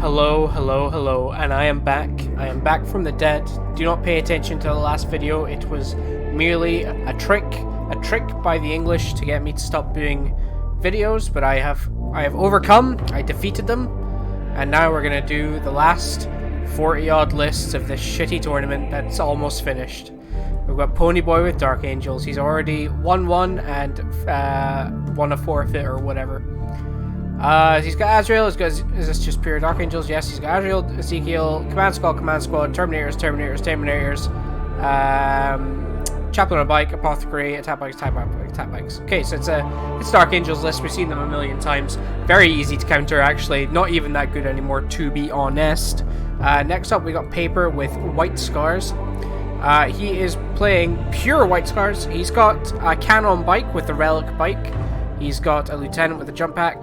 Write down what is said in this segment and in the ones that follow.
Hello, hello, hello, and I am back. I am back from the dead. Do not pay attention to the last video. It was merely a trick by the English to get me to stop doing videos, but I have overcome. I defeated them, and now we're gonna do the last 40 odd lists of this shitty tournament that's almost finished. We've got Ponyboy with Dark Angels. He's already won one and won a forfeit or whatever. He's got Azrael. Is this just pure Dark Angels? Yes, he's got Azrael, Ezekiel, Command Squad, Terminators, Chaplain on Bike, Apothecary, Attack Bikes. Okay, so it's Dark Angels list. We've seen them a million times. Very easy to counter, actually. Not even that good anymore, to be honest. Next up, we got Paper with White Scars. He is playing pure White Scars. He's got a Canon Bike with the Relic Bike. He's got a Lieutenant with a Jump Pack,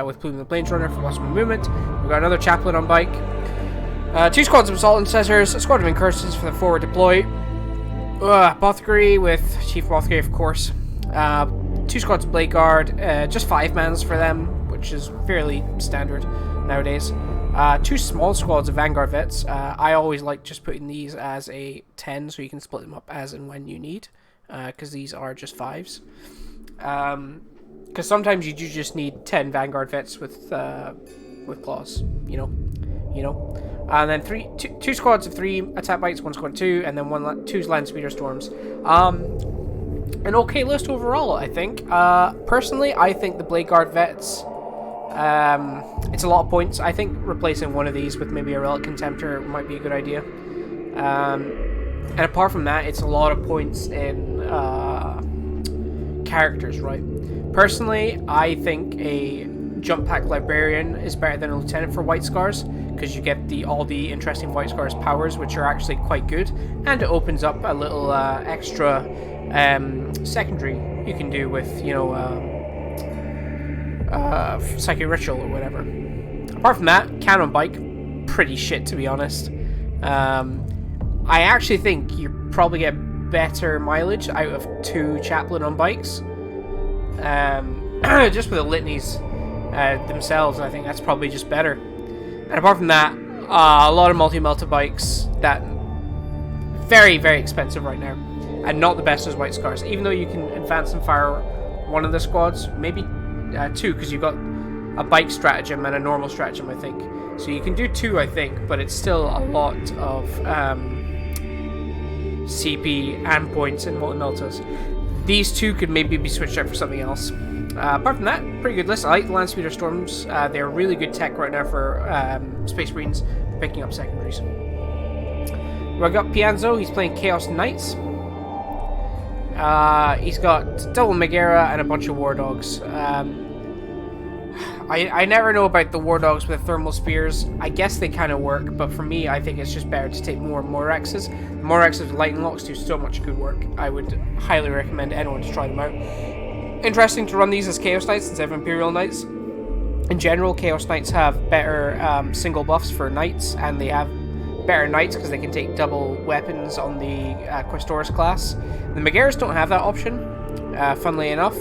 with Plume the Plains Runner for Lost Movement. We've got another Chaplain on Bike. Two squads of Assault Intercessors, a squad of Incursions for the forward deploy. Apothecary with Chief Apothecary, of course. Two squads of Blade Guard, just 5 mans for them, which is fairly standard nowadays. Two small squads of Vanguard Vets. I always like just putting these as a 10 so you can split them up as and when you need, because these are just 5s. Because sometimes you do just need 10 Vanguard Vets with claws, you know. And then two squads of 3 attack bikes, 1 squad of 2, and then 2 land speeder storms. An okay list overall, I think. Personally, I think the Blade Guard Vets, it's a lot of points. I think replacing one of these with maybe a Relic Contemptor might be a good idea. And apart from that, it's a lot of points in characters, right? Personally, I think a Jump Pack Librarian is better than a Lieutenant for White Scars, because you get all the interesting White Scars powers, which are actually quite good, and it opens up a little extra secondary you can do with, Psychic Ritual or whatever. Apart from that, Canon Bike, pretty shit, to be honest. I actually think you probably get better mileage out of 2 Chaplain on bikes. Just with the litanies themselves, I think that's probably just better. And apart from that, a lot of multi-melta bikes that very, very expensive right now, and not the best as White Scars. Even though you can advance and fire one of the squads, maybe 2, because you've got a bike stratagem and a normal stratagem, I think. So you can do 2, I think, but it's still a lot of CP and points in multi-meltas. These 2 could maybe be switched out for something else. Apart from that, pretty good list. I like the Land Speeder Storms. They're really good tech right now for Space Marines for picking up secondaries. We've got Pianzo. He's playing Chaos Knights. He's got double Megara and a bunch of War Dogs. I never know about the War Dogs with Thermal Spears. I guess they kind of work, but for me, I think it's just better to take more Morexes. Morexes with Lightning Locks do so much good work. I would highly recommend anyone to try them out. Interesting to run these as Chaos Knights instead of Imperial Knights. In general, Chaos Knights have better single buffs for Knights, and they have better Knights because they can take double weapons on the Questoris class. The Megaras don't have that option, funnily enough,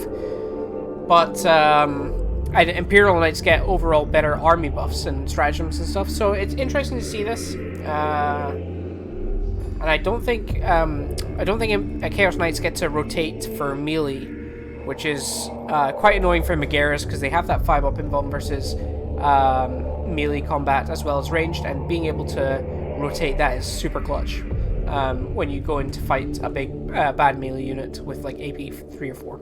but Imperial Knights get overall better army buffs and stratagems and stuff, so it's interesting to see this. And I don't think Chaos Knights get to rotate for melee, which is quite annoying for Megaras because they have that 5-up invuln versus melee combat as well as ranged, and being able to rotate that is super clutch when you go in to fight a big bad melee unit with like AP 3 or 4.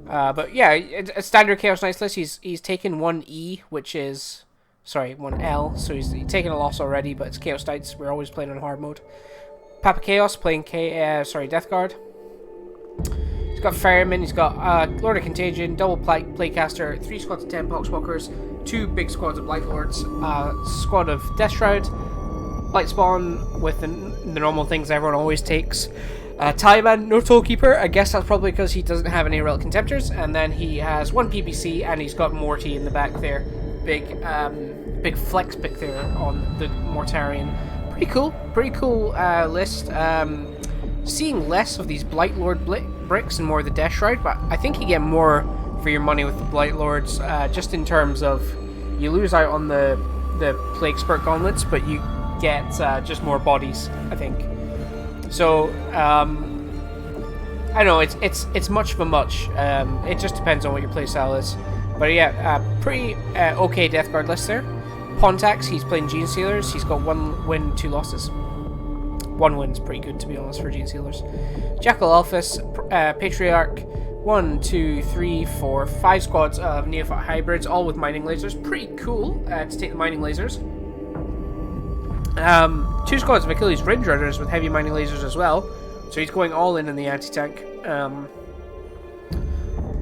But yeah, a standard Chaos Knights list. He's taken 1E, which is 1L, so he's taken a loss already. But it's Chaos Knights. We're always playing on hard mode. Papa Chaos playing Death Guard. He's got Ferryman. He's got Lord of Contagion, double Playcaster, 3 squads of 10 Poxwalkers, 2 big squads of Blight Lords, squad of Death Shroud, Light Spawn with the normal things everyone always takes. Taliban, no Tollkeeper. I guess that's probably because he doesn't have any Relic Contemptors. And then he has 1 PPC, and he's got Morty in the back there. Big flex pick there on the Mortarian. Pretty cool list. Seeing less of these Blight Lord bricks and more of the Death Shroud, but I think you get more for your money with the Blight Lords, just in terms of you lose out on the the Plague Spurt gauntlets, but you get just more bodies, I think. So I don't know, it's much of a much. It just depends on what your playstyle is. But yeah, pretty okay Death Guard list there. Pontax, he's playing Gene Stealers. He's got 1 win, 2 losses. 1 win's pretty good, to be honest, for Gene Stealers. Jackal Alphys, Patriarch, 1, 2, 3, 4, 5 squads of Neophyte Hybrids, all with mining lasers. Pretty cool to take the mining lasers. 2 squads of Achilles Ridge Runners with heavy mining lasers as well. So he's going all in the anti-tank.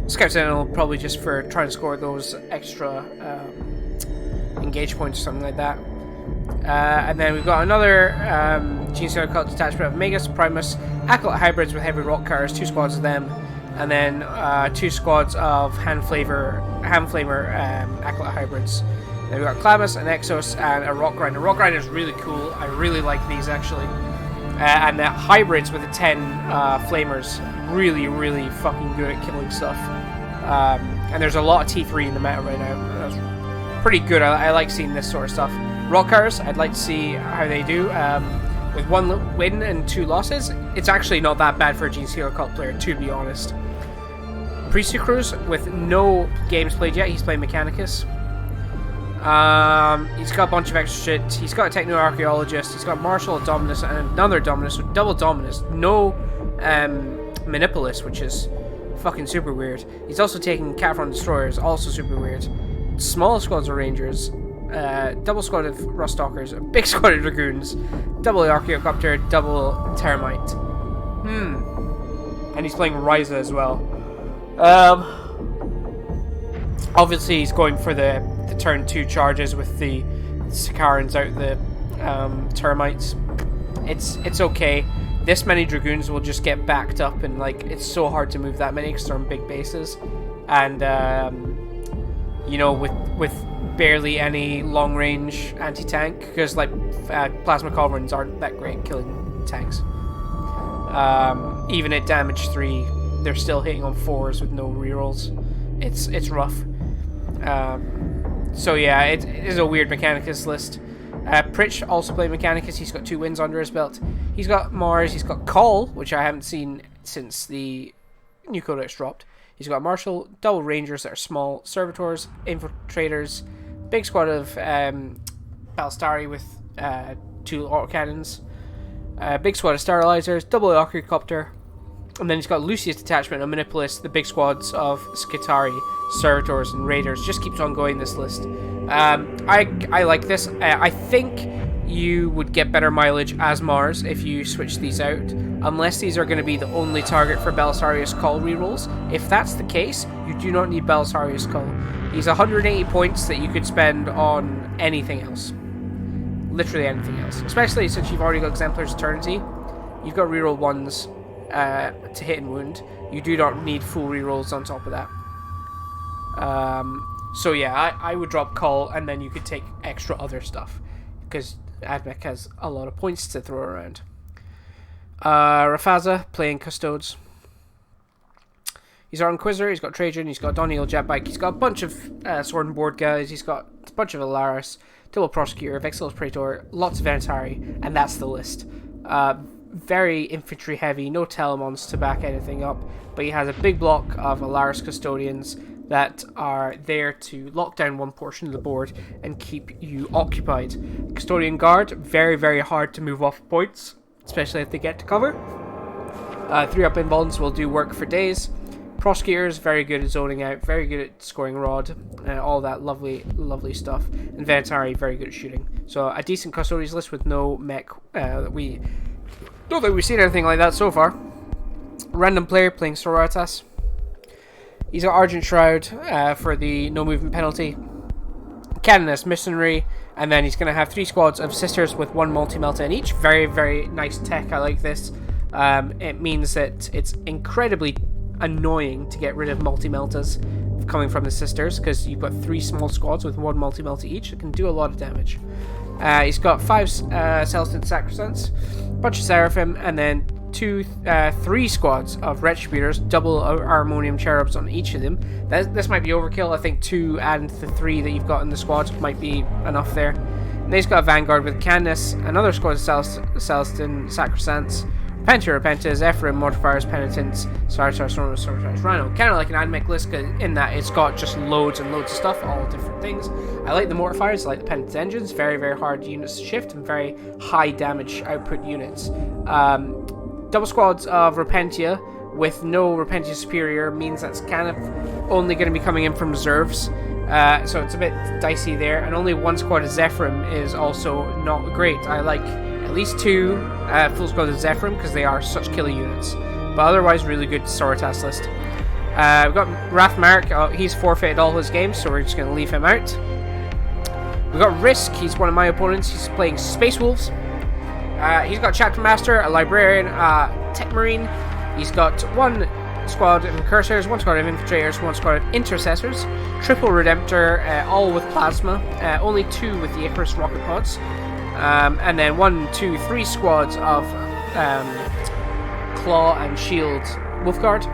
Scout Sentinel probably just for trying to score those extra engage points or something like that. And then we've got another Gene Stealer Cult detachment of Magus, Primus, Acolyte Hybrids with heavy rock cars, 2 squads of them, and then 2 squads of Handflamer Acolyte Hybrids. Then we've got Clamus, an Exos, and a Rock Grinder. Rock Grinder is really cool. I really like these actually. And the Hybrids with the 10 Flamers, really, really fucking good at killing stuff. And there's a lot of T3 in the meta right now. That's pretty good. I like seeing this sort of stuff. Rock Cars, I'd like to see how they do. With 1 win and 2 losses, it's actually not that bad for a Gene Stealer Cult player, to be honest. Priestly Crews, with no games played yet, he's playing Mechanicus. He's got a bunch of extra shit. He's got a Techno-Archaeologist, he's got Marshal, a Dominus, and another Dominus, with double Dominus. No Manipulus, which is fucking super weird. He's also taking Cataphront Destroyers, also super weird. Small squads of Rangers, double squad of Ruststalkers, a big squad of Dragoons, double Archaeocopter, double Termite. And he's playing Ryza as well. Obviously he's going for the turn 2 charges with the Sicarans out the Termites. It's okay. This many Dragoons will just get backed up, and like it's so hard to move that many because they're on big bases. And you know, with barely any long range anti-tank, because like plasma culverins aren't that great killing tanks. Even at damage 3, they're still hitting on 4s with no rerolls. It's rough. So yeah, it is a weird Mechanicus list. Pritch also played Mechanicus. He's got 2 wins under his belt. He's got Mars. He's got Call, which I haven't seen since the new codex dropped. He's got Marshal, double Rangers that are small, Servitors, Infiltrators, big squad of Balstari with 2 autocannons, big squad of Sterilizers, double Archaeocopter, and then he's got Lucius detachment of Manipulus, the big squads of Skitari, Servitors, and Raiders. Just keeps on going, this list. I like this. I think you would get better mileage as Mars if you switch these out, unless these are going to be the only target for Belisarius Call rerolls. If that's the case, you do not need Belisarius Call. He's 180 points that you could spend on anything else. Literally anything else. Especially since you've already got Exemplar's Eternity. You've got reroll 1s to hit and wound. You do not need full rerolls on top of that. So yeah, I would drop Call, and then you could take extra other stuff, because Admech has a lot of points to throw around. Rafaza playing Custodes. He's our Inquisitor, he's got Trajan, he's got Doniel Jetbike, he's got a bunch of Sword and Board guys, he's got a bunch of Alaris, Double Prosecutor, Vexil's Praetor, lots of Vantari, and that's the list. Very infantry heavy, no Telemons to back anything up, but he has a big block of Alaris Custodians that are there to lock down one portion of the board and keep you occupied. Custodian Guard, very, very hard to move off points, especially if they get to cover. 3-up invulns will do work for days. Prosecutors, very good at zoning out, very good at scoring rod, all that lovely, lovely stuff. And Vantari, very good at shooting. So a decent Custodians list with no mech. We don't think we've seen anything like that so far. Random player playing Sororitas. He's got Argent Shroud for the no movement penalty. Canoness, Missionary, and then he's going to have 3 squads of Sisters with 1 multi-melta in each. Very, very nice tech. I like this. It means that it's incredibly annoying to get rid of multi-meltas coming from the Sisters, because you've got 3 small squads with 1 multi-melta each that can do a lot of damage. He's got 5 Celestin Sacrosancts, bunch of Seraphim, and then three squads of Retributors, double Harmonium Cherubs on each of them. This might be overkill. I think 2 and the 3 that you've got in the squad might be enough there. And then he's got a Vanguard with Candace, another squad of Celestin, Sacrosancts, Repentia, Zephyrin, Mortifiers, Penitents, Sartar, Rhino. Kind of like an AdMech list in that it's got just loads and loads of stuff, all different things. I like the Mortifiers, I like the Penitents engines, very, very hard units to shift and very high damage output units. Double squads of Repentia with no Repentia Superior means that's kind of only going to be coming in from reserves. So it's a bit dicey there. And only one squad of Zephyrim is also not great. I like at least 2 full squads of Zephyrim because they are such killer units. But otherwise, really good Sorotas list. We've got Rathmarek. He's forfeited all his games, so we're just going to leave him out. We've got Risk. He's one of my opponents. He's playing Space Wolves. He's got Chapter Master, a Librarian, a Tech Marine. He's got 1 squad of Incursors, 1 squad of Infiltrators, 1 squad of Intercessors, triple Redemptor, all with Plasma, only 2 with the Icarus Rocket Pods, and then 1, 2, 3 squads of Claw and Shield Wolfguard,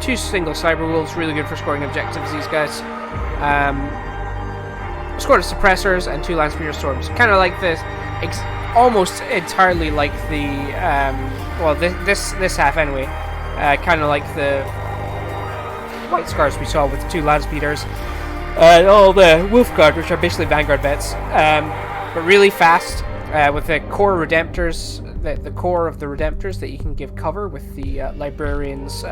2 single Cyber Wolves, really good for scoring objectives, these guys. Squad of Suppressors and 2 Landspeeder Storms. Kind of like this, almost entirely like the, well, this half anyway. Kind of like the White Scars we saw with the 2 Landspeeders. And all the Wolfguard, which are basically Vanguard vets. But really fast, with the core Redemptors, the core of the Redemptors that you can give cover with the Librarian's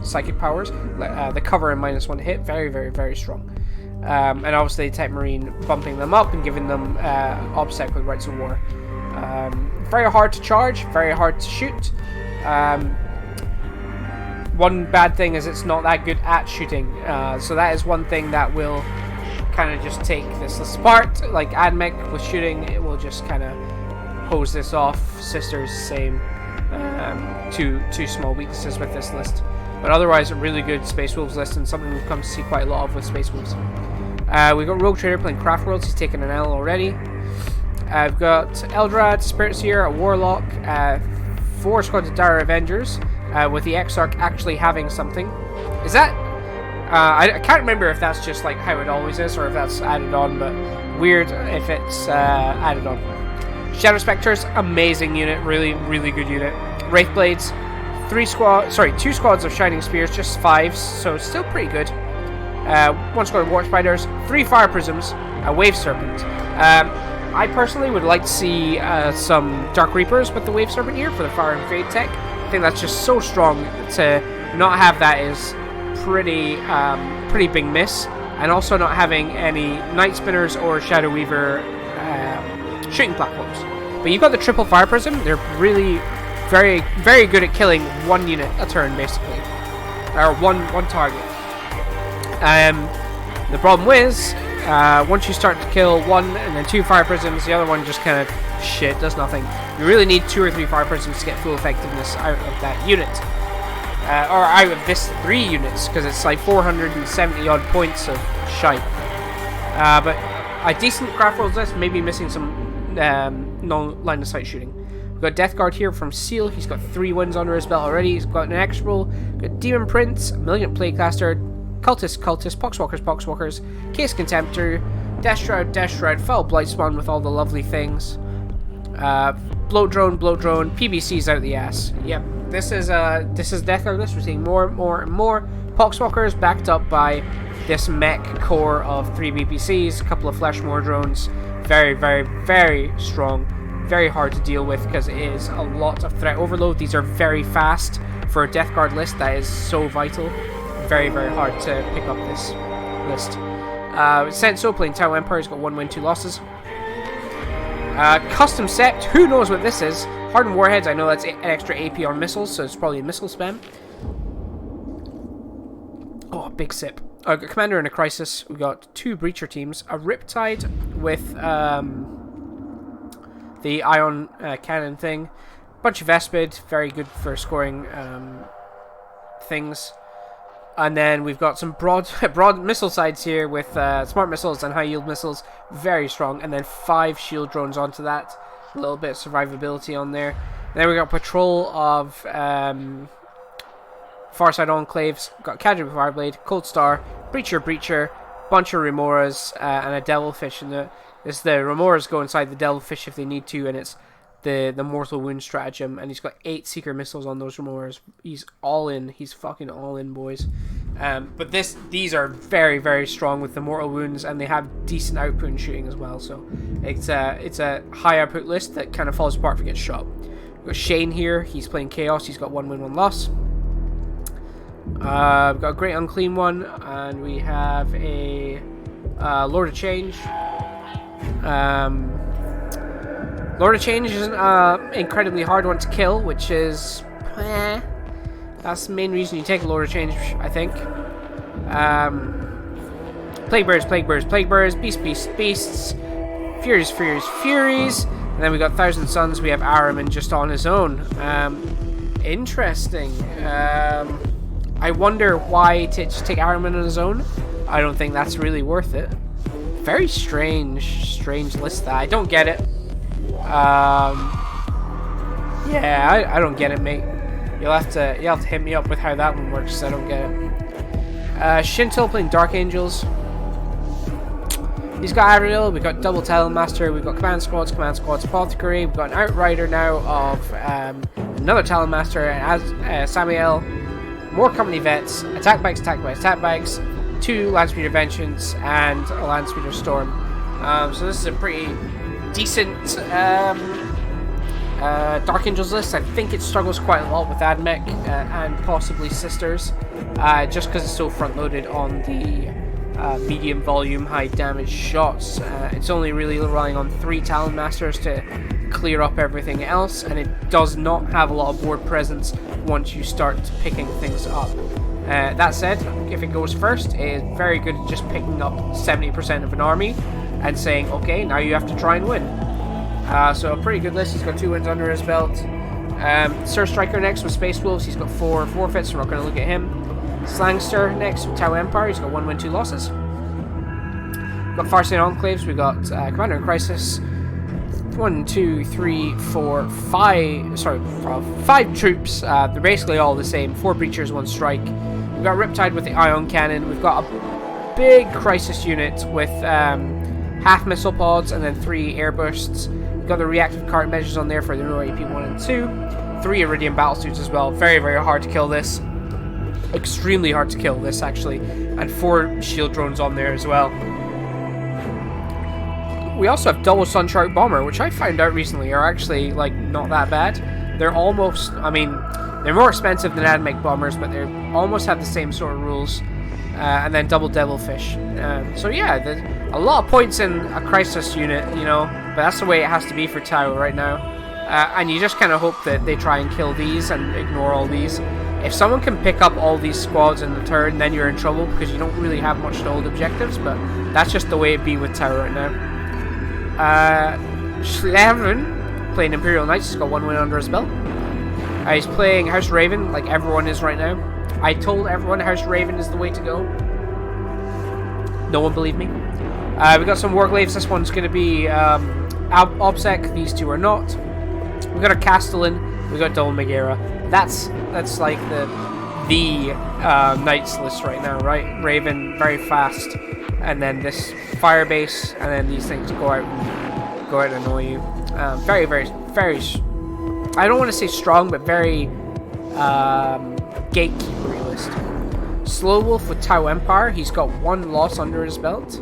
psychic powers. The cover and -1 hit, very, very, very strong. And obviously Tech Marine bumping them up and giving them OBSEC with Rights of War. Very hard to charge, very hard to shoot. One bad thing is it's not that good at shooting, so that is one thing that will kind of just take this list apart. Like AdMech with shooting, it will just kind of hose this off. Sisters, same. Two small weaknesses with this list. But otherwise, a really good Space Wolves list, and something we've come to see quite a lot of with Space Wolves. We've got Rogue Trader playing Craft Worlds, he's taken an L already. I've got Eldrad, Spirit Seer, a Warlock, 4 squads of Dire Avengers, with the Exarch actually having something. Is that... I can't remember if that's just like how it always is, or if that's added on, but weird if it's added on. Shadow Spectres, amazing unit, really, really good unit. Wraithblades, 2 squads of Shining Spears, just 5s, so still pretty good. 1 squad of War Spiders, 3 Fire Prisms, a Wave Serpent. I personally would like to see some Dark Reapers with the Wave Serpent here for the Fire and Fade tech. I think that's just so strong. To not have that is pretty big miss. And also not having any Night Spinners or Shadow Weaver shooting platforms. But you've got the triple Fire Prism. They're really very, very good at killing 1 unit a turn, basically. Or one target. The problem is, once you start to kill 1 and then 2 Fire Prisms, the other one just kind of does nothing. You really need 2 or 3 Fire Prisms to get full effectiveness out of that unit. Or out of this 3 units, because it's like 470 odd points of shite. But a decent Craft Worlds list, maybe missing some non-line of sight shooting. We've got Death Guard here from Seal. He's got 3 wins under his belt already. He's got an extra roll. Got Demon Prince, Malignant Plaguecaster, Cultist, Poxwalkers, Case Contemptor, Death Shroud, Foul Blightspawn with all the lovely things. Bloat Drone, PBC's out the ass. Yep, this is Death Guard list. We're seeing more and more Poxwalkers backed up by this mech core of 3 BPCs, a couple of Fleshmore drones. Very, very, very strong. Very hard to deal with because it is a lot of threat overload. These are very fast for a Death Guard list. That is so vital. Very, very hard to pick up this list. Senso playing Tau Empire. He's got 1 win, 2 losses. Custom Sept. Who knows what this is? Hardened Warheads. I know that's an extra AP on missiles, so it's probably a missile spam. Oh, big sip. Got Commander in a Crisis. We've got 2 Breacher teams. A Riptide with the Ion Cannon thing. Bunch of Vespid. Very good for scoring things. And then we've got some broad missile sides here with smart missiles and high yield missiles. Very strong. And then 5 shield drones onto that. A little bit of survivability on there. Then we got patrol of Farside Enclaves. Got Cadre with Fireblade, Cold Star, Breacher, bunch of Remoras, and a Devilfish. And the Remoras go inside the Devilfish if they need to, and it's the Mortal Wound stratagem. And he's got 8 Seeker Missiles on those Remoras. He's all in. He's fucking all in, boys. But these are very, very strong with the Mortal Wounds, and they have decent output in shooting as well. So it's a high output list that kind of falls apart if it gets shot. We've got Shane here. He's playing Chaos. He's got 1 win, 1 loss. We've got a Great Unclean one, and we have a Lord of Change. Lord of Change is an incredibly hard one to kill, which is... that's the main reason you take a Lord of Change, I think. Plague Birds, Beasts, Furies. And then we got Thousand Suns. We have Araman just on his own. Interesting. I wonder why to just take Araman on his own. I don't think that's really worth it. Very strange list that. I don't get it. Yeah, I don't get it, mate. You'll have to hit me up with how that one works. I don't get it. Shintil playing Dark Angels. He's got Avril. We've got Double Talonmaster. We've got Command Squads, Apothecary. We've got an Outrider now of another Talonmaster as Samuel. More Company Vets. Attack Bikes. 2 Landspeeder Vengeance and a Landspeeder Storm. So this is a pretty decent Dark Angels list. I think it struggles quite a lot with Admech and possibly Sisters, just because it's so front loaded on the medium volume, high damage shots. It's only really relying on 3 Talonmasters to clear up everything else, and it does not have a lot of board presence once you start picking things up. That said, if it goes first, it is very good at just picking up 70% of an army and saying, okay, now you have to try and win. So a pretty good list. He's got 2 wins under his belt. Sir Striker next with Space Wolves. He's got 4 forfeits, so we're not going to look at him. Slangster next with Tau Empire. He's got 1 win, 2 losses. We've got Farsight Enclaves. We've got Commander in Crisis. 5 troops. They're basically all the same. 4 Breachers, 1 Strike. We've got Riptide with the Ion Cannon. We've got a big Crisis unit with half missile pods and then 3 air bursts. We've got the reactive cart measures on there for the no AP 1 and 2. 3 Iridium battlesuits as well. Very, very hard to kill this. Extremely hard to kill this, actually. And 4 shield drones on there as well. We also have double Sunshark Bomber, which I found out recently are actually, like, not that bad. They're almost, I mean, they're more expensive than Admech Bombers, but they almost have the same sort of rules. And then double Devilfish. So yeah, a lot of points in a Crisis unit, you know, but that's the way it has to be for Tau right now. And you just kind of hope that they try and kill these and ignore all these. If someone can pick up all these squads in the turn, then you're in trouble because you don't really have much to hold objectives, but that's just the way it be with Tau right now. Havn't playing Imperial Knights. He's got 1 win under his belt. He's playing House Raven like everyone is right now. I told everyone House Raven is the way to go. No one believed me. We got some Warglaives. This one's going to be OBSEC. These 2 are not. We got a Castellan. We got Dol Megara. That's like the Knights list right now, right? Raven, very fast, and then this fire base, and then these things go out and annoy you. Very, very, very. I don't want to say strong, but very gatekeeper list. Slow Wolf with Tau Empire. He's got 1 loss under his belt.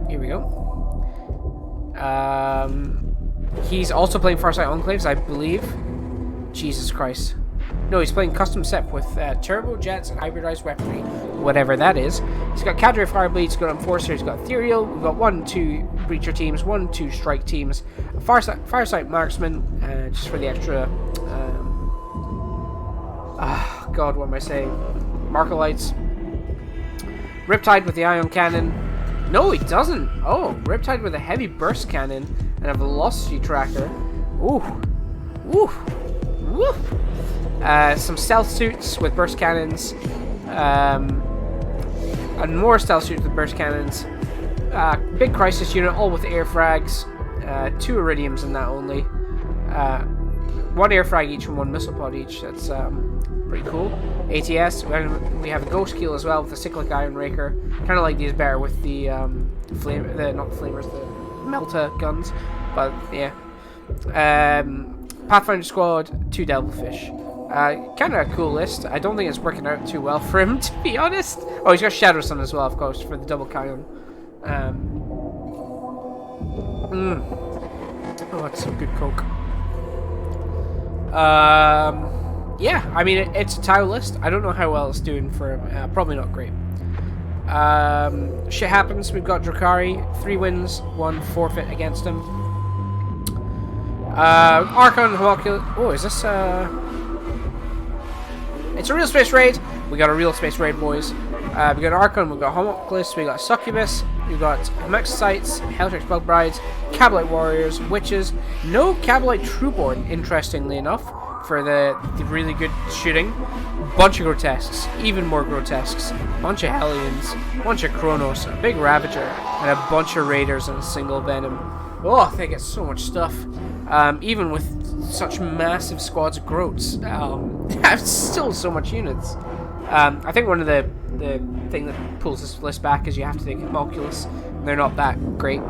Here we go. He's also playing Farsight Enclaves, I believe. Jesus Christ. No, he's playing custom set with turbojets and hybridized weaponry, whatever that is. He's got Cadre Fireblade, he's got Enforcer, he's got Ethereal. We've got 1, 2 Breacher teams, 1, 2 Strike teams, a Farsight Marksman, just for the extra. God, what am I saying? Markolites. Riptide with the Ion Cannon. No, he doesn't. Oh, Riptide with a heavy burst cannon and a velocity tracker. Ooh. Woo. Woo. Some stealth suits with burst cannons. And more stealth suits with burst cannons. Big crisis unit, all with air frags. 2 iridiums in that only. 1 air frag each and 1 missile pod each. That's pretty cool. ATS. We have a ghost keel as well with the cyclic iron raker. Kind of like these better with the not the flamers, the melta guns. But yeah. Pathfinder squad, 2 devilfish. Kind of a cool list. I don't think it's working out too well for him, to be honest. Oh, he's got Shadow Sun as well, of course, for the double Kion. Oh, that's some good coke. Yeah, I mean, it's a tile list. I don't know how well it's doing for him. Probably not great. Shit happens. We've got Drakari. 3 wins, 1 forfeit against him. Archon, Homunculus. Oh, is this, It's a real space raid. We got a real space raid, boys. We got Archon, we got Homunculus, we got Succubus, we got Hemexites, Heltrix Bugbrides, Cabalite Warriors, Witches, no Cabalite Trueborn, interestingly enough, for the really good shooting. Bunch of Grotesques, even more Grotesques, bunch of Hellions, bunch of Chronos, a big Ravager, and a bunch of Raiders and a single Venom. Oh, they get so much stuff. Even with such massive squads of Groats, have still so much units. I think one of the thing that pulls this list back is you have to take Homunculus. They're not that great.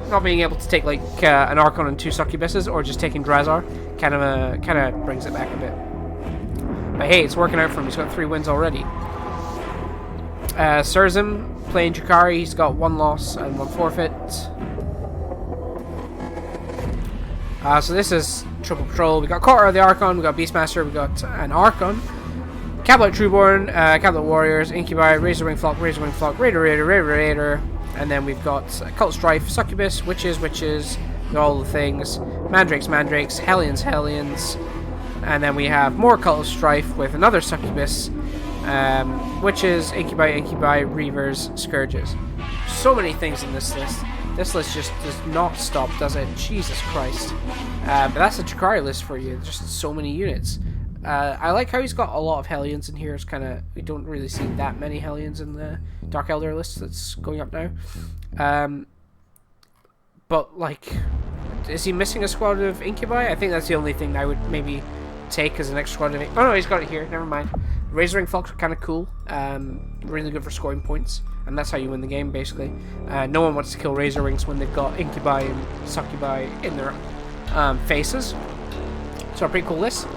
Not being able to take like an Archon and 2 Succubuses, or just taking Drazar, kind of brings it back a bit. But hey, it's working out for him. He's got 3 wins already. Surzim playing Drakari. He's got 1 loss and 1 forfeit. So this is Triple Patrol. We got Quarter of the Archon, we got Beastmaster, we got an Archon, Cabalite Trueborn, Cabalite Warriors, Incubi, Razorwing Flock, Raider, and then we've got Cult Strife, Succubus, Witches, all the things, Mandrakes, Hellions, and then we have more Cult of Strife with another Succubus, Witches, Incubi, Reavers, Scourges. So many things in this list. This list just does not stop, does it? Jesus Christ. But that's a Drakari list for you. Just so many units. I like how he's got a lot of Hellions in here. It's kind of... We don't really see that many Hellions in the Dark Elder list that's going up now. But, like... Is he missing a squad of Incubi? I think that's the only thing I would maybe take as an extra squad of... Oh, no, he's got it here. Never mind. Razorwing Flocks are kind of cool. Really good for scoring points. And that's how you win the game, basically. No one wants to kill Razorwings when they've got Incubi and Succubi in their faces. So a pretty cool list.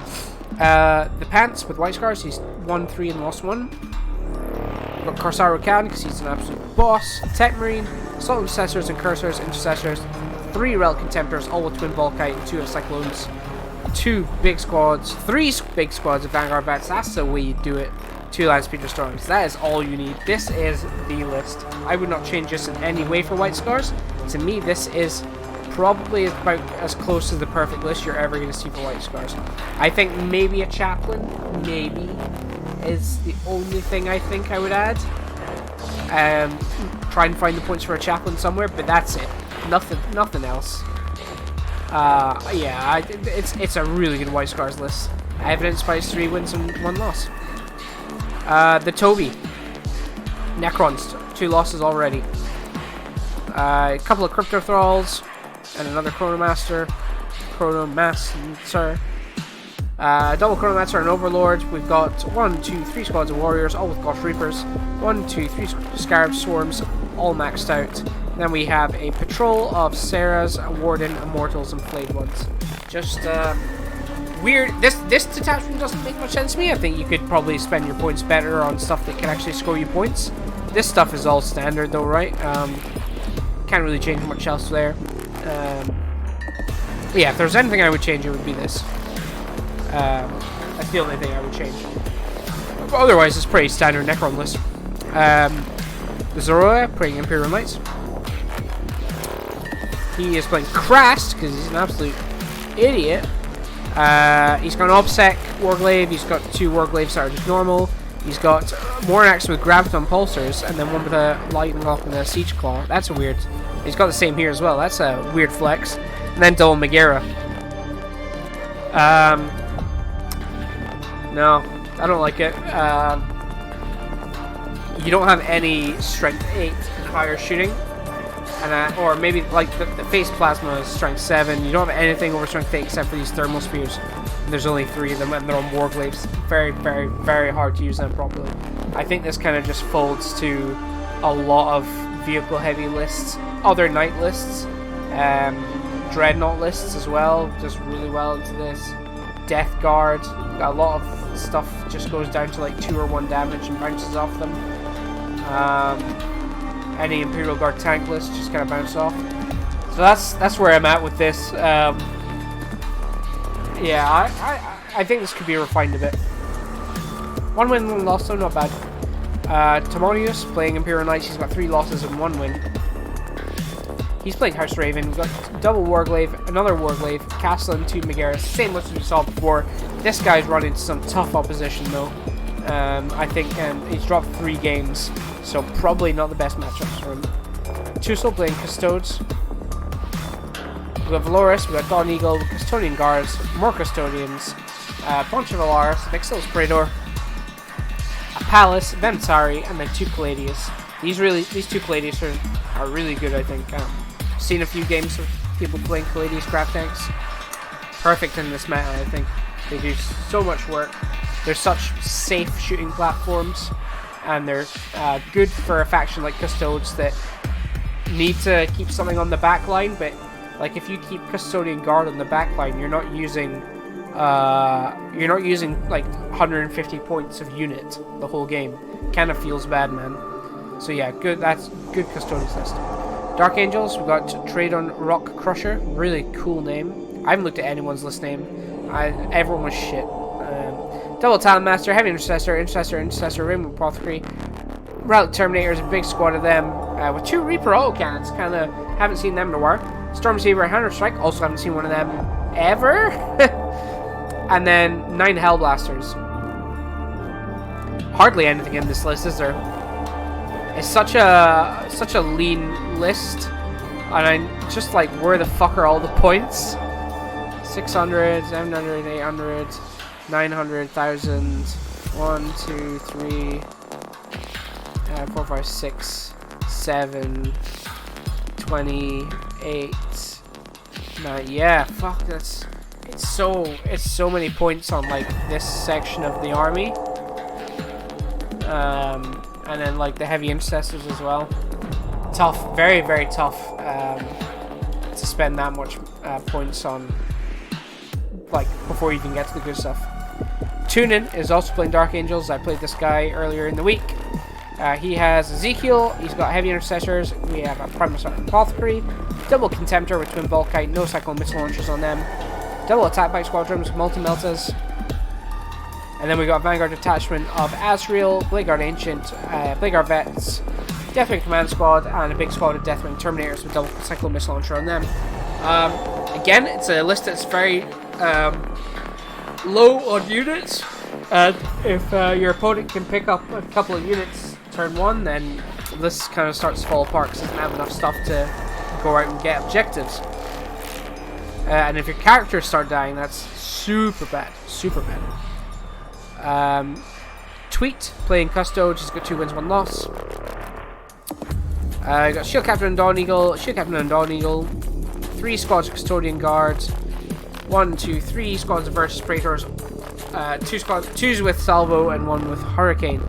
The Pants with White Scars, he's won 3 and lost 1. We've got Corsaro Khan, because he's an absolute boss. Tech Marine, Assault Intercessors and Cursors, Intercessors. 3 Relic Contemptors, all with Twin Volkite and 2 of Cyclones. 2 big squads, 3 big squads of Vanguard Bats. That's the way you do it. 2 Land Speeder Storms. That is all you need. This is the list. I would not change this in any way for White Scars. To me, this is probably about as close to the perfect list you're ever going to see for White Scars. I think maybe a Chaplain, maybe, is the only thing I think I would add. Try and find the points for a Chaplain somewhere, but that's it. Nothing else. Yeah, it's a really good White Scars list. Evidence Spice 3 wins and 1 loss. The Toby. Necrons, 2 losses already. A couple of Crypto Thralls, and another Chronomancer. Double Chronomancer and Overlord. We've got 1, 2, 3 squads of Warriors, all with Gosh Reapers. 1, 2, 3 Scarab Swarms, all maxed out. Then we have a patrol of Sarahs, Warden, Immortals, and Flayed Ones. Just, weird. This detachment doesn't make much sense to me. I think you could probably spend your points better on stuff that can actually score you points. This stuff is all standard though, right? Can't really change much else there. Yeah, if there's anything I would change, it would be this. That's the only thing I would change. But otherwise, it's pretty standard Necron list. The Zoroa playing Imperial Knights. He is playing Krast because he's an absolute idiot. He's got an Obsec Warglaive, he's got 2 Warglaives that are just normal, he's got Mornax with Graviton Pulsars, and then one with a Lightning Lock and a Siege Claw. That's a weird... He's got the same here as well, that's a weird flex. And then Double Megara. No, I don't like it. You don't have any Strength 8 and higher shooting, And or maybe like the face plasma is strength 7. You don't have anything over strength 8 except for these thermal spheres. And there's only 3 of them, and they're on warglaives. Very, very, very hard to use them properly. I think this kind of just folds to a lot of vehicle heavy lists, other knight lists, dreadnought lists as well. Just really well into this. Death Guard, a lot of stuff just goes down to like 2 or 1 damage and bounces off them. Any Imperial Guard tank list just kind of bounce off. So that's where I'm at with this. Yeah, I think this could be refined a bit. 1 win, 1 loss, so not bad. Timonius playing Imperial Knights. He's got 3 losses and 1 win. He's playing House Raven. We've got double Warglaive, another Warglaive, Castellan, 2 Megaris. Same list as we saw before. This guy's run into some tough opposition though. I think he's dropped 3 games, so probably not the best matchups for him. Tussle playing Custodes. We've got Valoris, we've got Dawn Eagle, Custodian Guards, more Custodians, a bunch of Alaris, an Exil's Praetor, a Palace, Ventari, and then 2 Caladius. These 2 Caladius are really good, I think. Seen a few games of people playing Caladius craft tanks. Perfect in this meta, I think. They do so much work. They're such safe shooting platforms, and they're good for a faction like Custodes that need to keep something on the back line, but like if you keep Custodian Guard on the back line, you're not using like 150 points of unit the whole game. Kind of feels bad, man. So yeah, good. That's good Custodians list. Dark Angels, we've got Tradon Rock Crusher. Really cool name. I haven't looked at anyone's list name. Everyone was shit. Double Talent Master, Heavy Intercessor, Rainbow Apothecary, Relic Terminators, a big squad of them, with 2 Reaper autocannons. Kind of haven't seen them in a while. Stormsaber, Hunter Strike, also haven't seen one of them ever. And then 9 Hellblasters. Hardly anything in this list, is there? It's such a lean list, and I'm just like, where the fuck are all the points? 600, 700, 800, 900, 1,000, 1, 2, 3, 4, 5, 6, 7, 28, 9. Yeah, fuck, it's so many points on like this section of the army. And then like the heavy intercessors as well. Tough, very, very tough to spend that much points on, like, before you can get to the good stuff. Tunin is also playing Dark Angels. I played this guy earlier in the week. He has Ezekiel, he's got heavy intercessors, we have a Primal Apothecary, double Contemptor with Twin Volkite, no Cyclone Missile Launchers on them, double Attack Bike Squadrons, Multi-Meltas, and then we got Vanguard Detachment of Azrael, Bladeguard Ancient, Bladeguard Vets, Deathwing Command Squad, and a big squad of Deathwing Terminators with double Cyclone Missile Launcher on them. Again, it's a list that's very low on units, and if your opponent can pick up a couple of units turn 1, then this kind of starts to fall apart because it doesn't have enough stuff to go out and get objectives. And if your characters start dying, that's super bad. Super bad. Tweet playing Custodes, he's got 2 wins, 1 loss. Got Shield Captain and Dawn Eagle, 3 squads of Custodian Guards, 1, 2, 3 squads of Versus Praetors, 2 with Salvo and 1 with Hurricane.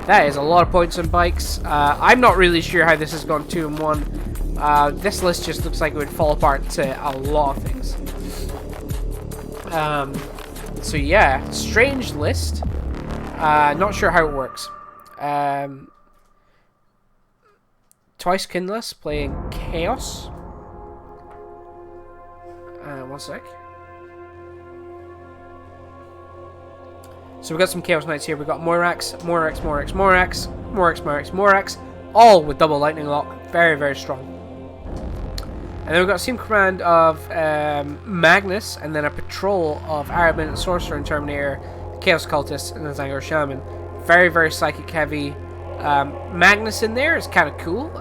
That is a lot of points on bikes. I'm not really sure how this has gone 2 and 1. This list just looks like it would fall apart to a lot of things. So yeah, strange list. Not sure how it works. Twice Kinless playing Chaos. One sec. So we've got some Chaos Knights here. We've got Moirax, all with double Lightning Lock. Very, very strong. And then we've got a team command of Magnus, and then a patrol of Arabin, Sorcerer and Terminator, Chaos Cultist, and the Zangor Shaman. Very, very psychic heavy. Magnus in there is kind of cool.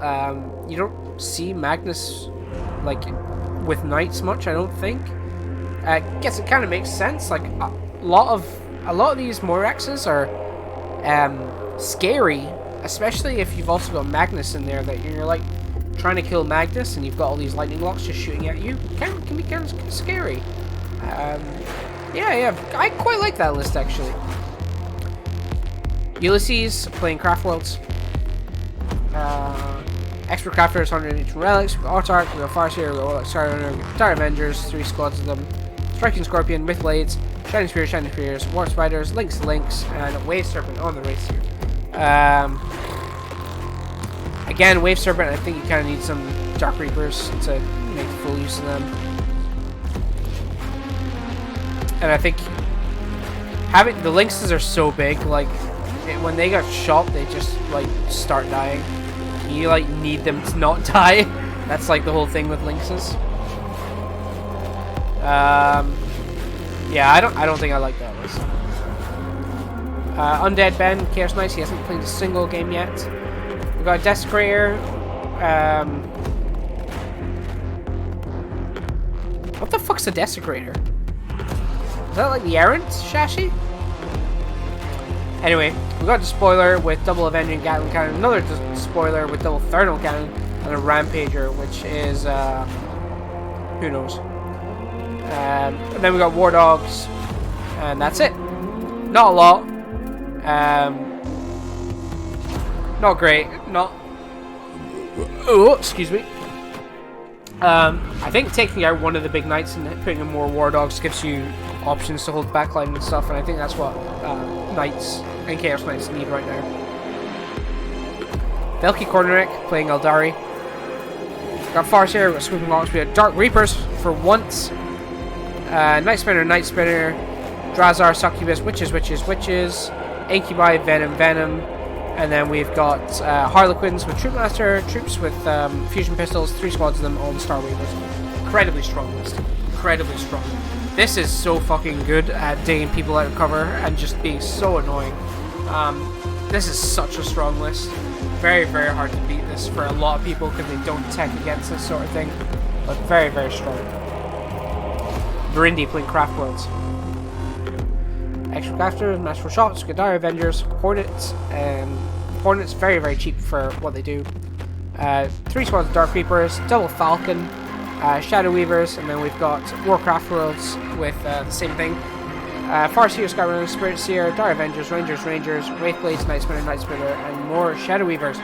You don't see Magnus like with knights much, I don't think. I guess it kind of makes sense. Like a lot of these Moiraxes are scary, especially if you've also got Magnus in there. That you're like, trying to kill Magnus, and you've got all these lightning locks just shooting at you, can be kind of scary. Yeah, I quite like that list actually. Ulysses playing Craft Worlds. Expert Crafters, 100 ancient relics. We got Autark, we got Farseer, we got Starrunner, Dire Avengers, 3 squads of them. Striking Scorpion, Myth Blades, Shining Spears, Warp Spiders, Links, and Wave Serpent on the race here. Again, Wave Serpent, I think you kind of need some Dark Reapers to make full use of them. And I think having the Lynxes are so big, like when they got shot, they just like start dying. You like need them to not die. That's like the whole thing with Lynxes. Yeah, I don't think I like that list. Undead Ben, Chaos Knights, he hasn't played a single game yet. We've got a Desecrator. What the fuck's a Desecrator? Is that like the Errant Shashi? Anyway, we got the Spoiler with double Avenging Gatling Cannon, another Spoiler with double Thermal Cannon, and a Rampager, which is, who knows. And then we got War Dogs, and that's it. Not a lot. Not great. Not. Oh, excuse me. I think taking out one of the big knights and putting in more War Dogs gives you options to hold backline and stuff, and I think that's what Knights and Chaos Knights need right now. Velki Kornorek playing Eldari. Got Farseer, got Swooping Locks, we got Dark Reapers for once. Night Spinner, Drazar, Succubus, Witches, Incubi, Venom, and then we've got Harlequins with Troopmaster, troops with fusion pistols, 3 squads of them on Star Weavers. Incredibly strong list. Incredibly strong. This is so fucking good at digging people out of cover and just being so annoying. This is such a strong list. Very, very hard to beat this for a lot of people because they don't tech against this sort of thing. But very, very strong. Burundi playing Craft Worlds. Extra Crafters, Masterful Shots, Dire Avengers, Hornets. Hornets very, very cheap for what they do. 3 squads of Dark Reapers, double Falcon, Shadow Weavers, and then we've got Warcraft Worlds with the same thing. Farseer, Skyrunner, Spirit Seer, Dire Avengers, Rangers, Wraithblades, Night Spinner, and more Shadow Weavers.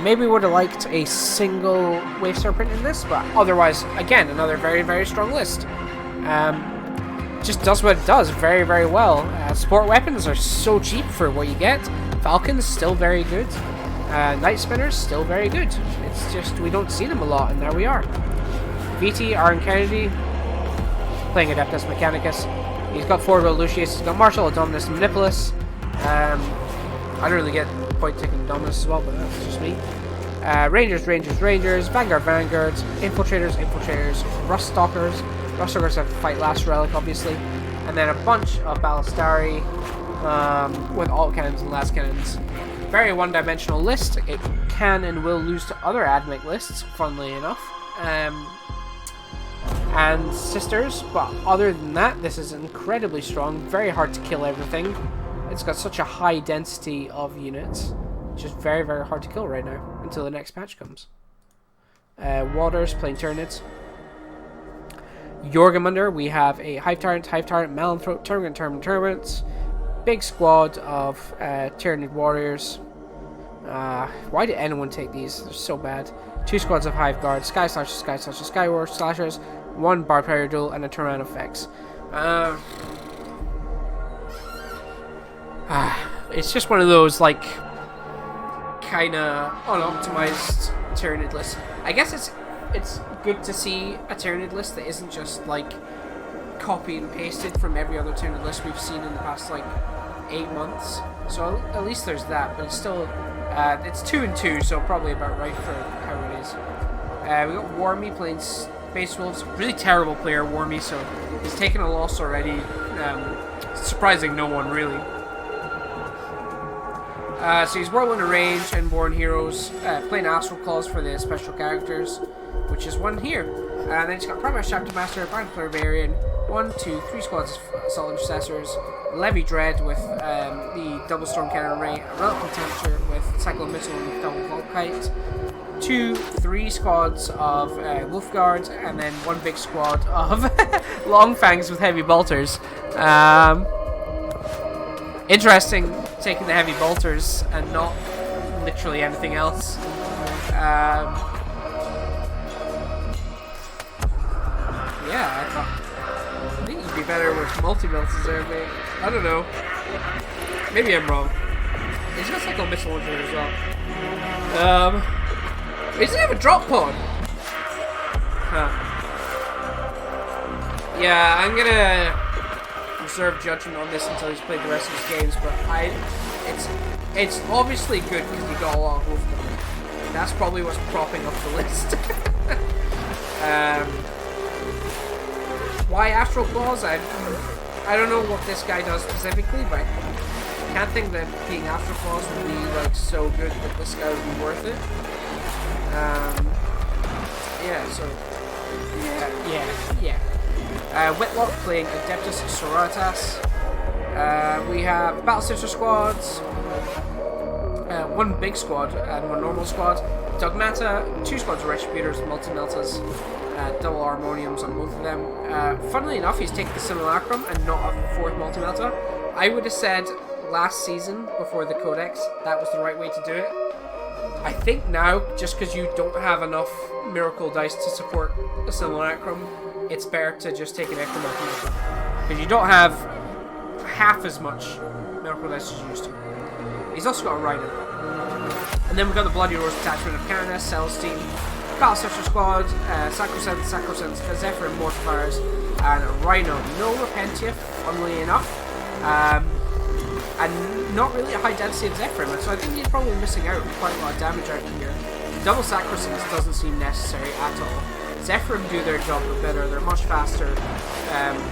Maybe would have liked a single Wave Serpent in this, but otherwise, again, another very, very strong list. Just does what it does very, very well. Sport weapons are so cheap for what you get. Falcons still very good. Night Spinners still very good. It's just we don't see them a lot, and there we are. VT, Aaron Kennedy, playing Adeptus Mechanicus. He's got Forgo Lucius, he's got Marshall, Dominus, Manipulus. I don't really get the point taking Dominus as well, but that's just me. Rangers, Vanguard, Infiltrators, Rust Stalkers. Rust Stalkers have to fight Last Relic, obviously. And then a bunch of Ballistari with alt cannons and last cannons. Very one-dimensional list. It can and will lose to other Admech lists, funnily enough. And Sisters, but other than that, this is incredibly strong. Very hard to kill everything. It's got such a high density of units. It's just very, very hard to kill right now until the next patch comes. Waters playing Tyranids. Jorgamunder, we have a Hive Tyrant, Malanthrope, Termagant, big squad of Tyranid Warriors. Why did anyone take these? They're so bad. 2 squads of Hive Guard, Sky War Slashers, 1 Barbarian Duel, and a Tyrann effects. It's just one of those, like, kinda unoptimized Tyranid lists. I guess it's good to see a Tyranid list that isn't just, like, copy and pasted from every other Tyranid list we've seen in the past, like, 8 months. So at least there's that, but it's still, it's 2 and 2, so probably about right for how it is. We got Wormy playing Space Wolves. Really terrible player, Wormy, so he's taken a loss already. Surprising no one, really. So he's Whirlwind Range and Born Heroes, playing Astral Claws for the special characters, which is one here. And then he's got Primus Chapter Master, Bind Barbarian, 1, 2, 3 squads of Assault Intercessors, Levy Dread with the Double Storm Cannon Array, Relic Contemptor with Cyclone Missile and Double Volkite. 3 squads of wolf guards, and then 1 big squad of long fangs with heavy bolters. Interesting, taking the heavy bolters and not literally anything else. Yeah, I think you'd be better with multi-melts there, mate. I don't know. Maybe I'm wrong. He's got cycle missile launcher as well. He doesn't have a drop pod. Huh. Yeah, I'm gonna reserve judgment on this until he's played the rest of his games, but it's obviously good because you got a lot of wolf guard. That's probably what's propping up the list. Why Astral Claws? I don't know what this guy does specifically, but I can't think that being Astral Claws would be like so good that this guy would be worth it. Yeah, so yeah. Whitlock playing Adeptus Sororitas. We have Battle Sister squads, 1 big squad and 1 normal squad. Dogmata, 2 squads of Retributors, Multi-Meltas, double Harmoniums on both of them. Funnily enough, he's taken the Simulacrum and not a 4th Multi-Melta. I would have said last season, before the Codex, that was the right way to do it. I think now, just because you don't have enough Miracle Dice to support a Simulacrum, it's better to just take an extra Multi-Melta. Because you don't have half as much Miracle Dice as you used to. He's also got a Rhino. And then we've got the Bloody Rose attachment of Canis, Celestine, Battle Sister Squad, Sacrosanct, Zephyr, Mortifiers, and a Rhino. No Repentia, funnily enough. And not really a high density of Zephyr, so I think he's probably missing out quite a lot of damage out here. Double Sacrosanct doesn't seem necessary at all. Zephyr do their job better, they're much faster,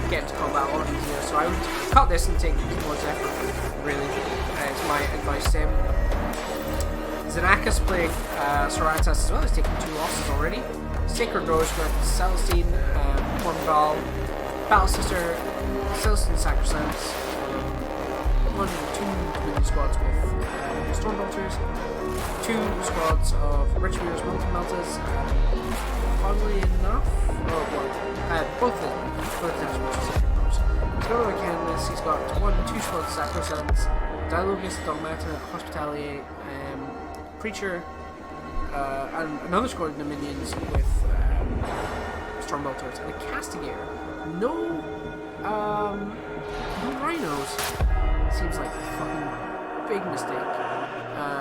getting to combat a lot easier, so I would cut this and take more Zephyr, really. It's my advice to him. Xenakis playing Sororitas as well, he's taken 2 losses already. Sacred Rose with Celestine, Mormval, Battle Sister, Celestine Sacrosanct, 1 2 Dominion squads with Stormbolters, 2 squads of Retributors, Multi-Meltas, funnily enough, both attachments of Sacred Rose. He's got another Canvas, he's got 2 squads of Sacrosancts, Dialogus, Dogmata, Hospitalier, Preacher, and another squad of Dominions with Stormbolters and a Castigator. No Rhinos. Seems like a fucking big mistake.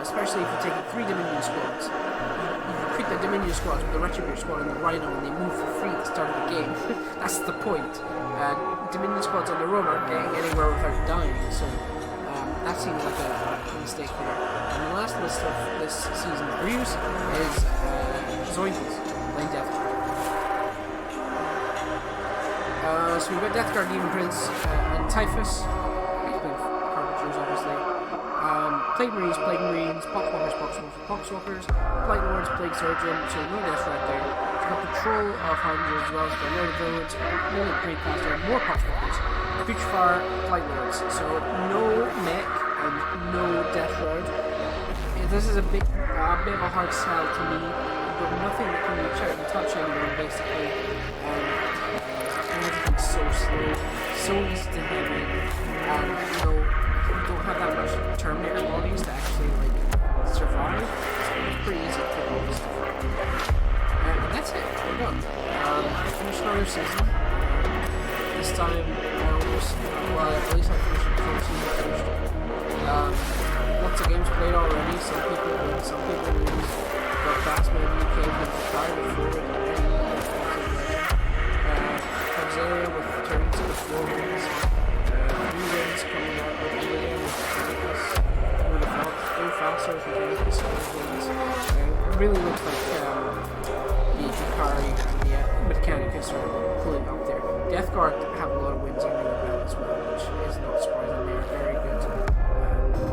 Especially if you're taking 3 Dominion squads. You put the Dominion squads with the Retributor squad and the Rhino and they move for free at the start of the game. That's the point. Dominion squads on their own aren't getting anywhere without dying, so that seems like a mistake there. And the last list of this season's reviews is Zoinkies playing Death Guard. So we've got Death Guard, Demon Prince, and Typhus. Obviously. Plague Marines, Poxwalkers, Blight Lords, Plague Surgeon, so no death right there. We've got Patrol of Harbingers as well, so Lord of Village, Million Great Caster, more Poxwalkers, Putrefier, Blight Lords, so no mech and no death shroud. This is a bit of a hard sell to me, but nothing that can reach out and touch anyone basically. Everything's so slow, so easy to hit in, and don't have that much Terminator bodies to actually survive, so it's pretty easy to pick all this stuff up. And that's it, we're done. Finished another season. This time, at least I finished the full season finished. Lots of games played already, some people win, some people lose. Got Batsman UK with Fire Forward already. Tanzania with turning to the 4 wins. New wins coming out with William with very faster if you can get some wins. It really looks like the Hikari and the Mechanicus are pulling up there. Death Guard have a lot of wins under their belt as well, which is not surprising. They are very good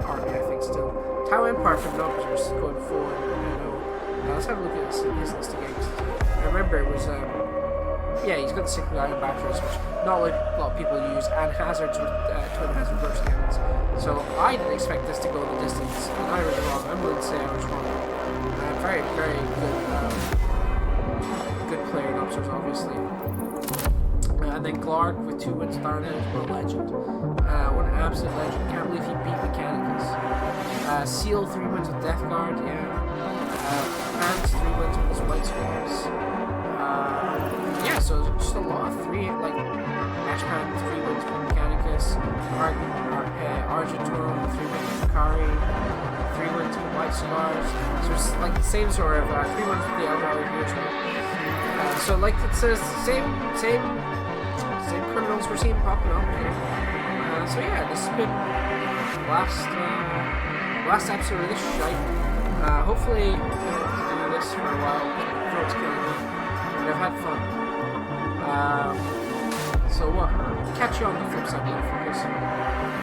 army, I think, still. Tau Empire from Nobbers going forward. Let's have a look at his list of games. I remember it was he's got the Sickle Iron Batteries, which not a lot of people use, and Hazards with Twin Hazard Burst Cannons. So I didn't expect this to go the distance, and I was wrong. I'm willing to say I was wrong. very, very good player in Upstairs, obviously. And then Clark with 2 wins starting out, what a legend. What an absolute legend. Can't believe he beat Mechanicus. Seal 3 wins with Death Guard, yeah. Pants 3 wins with his White Scars. Yeah, so just a lot of 3, like, Ashpan 3 wins with Mechanicus. Argentor 3 wins with Kari. 3 wins with White Scars. So it's like the same sort of 3 wins with the Eldrazi here as well. So like it says, same criminals we're seeing popping up here. So yeah, this has been last episode of this shite. Hopefully we'll have to do this for a while before it's killing me. But I've had fun. So what? Catch you on the flip side, motherfuckers.